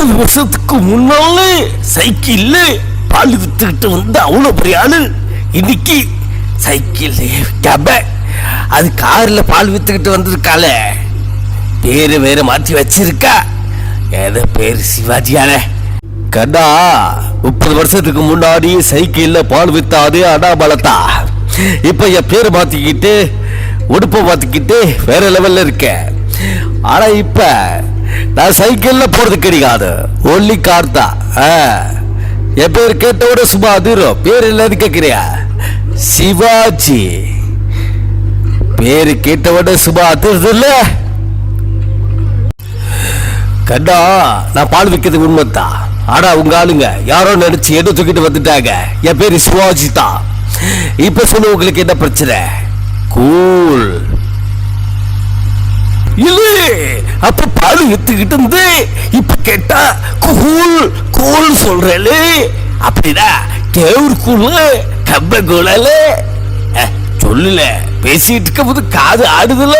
30 வருஷத்துக்கு முன்னால சைக்கிள்ல பால் வித்துக்கிட்டு வந்து அவ்வளவு பெரிய ஆளு. இன்னைக்கு சைக்கிள் விற்காம அது கார்ல பால் வித்துக்கிட்டு வந்திருக்காள. பேரு வேற மாற்றி வச்சிருக்கா. ஏதோ பேரு சிவாஜியால. கண்ணா, 30 வருஷத்துக்கு முன்னாடி சைக்கிள்ல பால் வித்தாது அடாபலத்தா. இப்ப என் பேரு மாத்திக்கிட்டு உடுப்ப மாத்திக்கிட்டு வேற லெவல்ல இருக்க. ஆனா இப்ப நான் சைக்கிள்ல போறது கிடையாது, ஒன்லி கார் தான். என் பேர் கேட்டவோட சும்மா அதிரும். பேர் இல்லன்னு கேட்கிறியா? சிவாஜி. பேரு கேட்டவோட சும்மா அதிர்றது இல்ல. கண்ணா, நான் பால் விற்கிறது உண்மைதான். ஆனா உங்க ஆளுங்க யாரோ நினைச்சு எதோ தூக்கிட்டு வந்துட்டாங்க. என் பேரு சிவாஜி தான். இப்ப சொல்லு, உங்களுக்கு என்ன பிரச்சனை? கூல் இல்ல, அப்ப பால் வித்துக்கிட்டு இருந்து இப்ப கேட்டா கூல் கூல் சொல்றே. அப்படின்னா தேவர் கூல் கம்ப கூழல சொல்லல. பேசிட்டு இருக்கும் போது காது ஆடுதுல.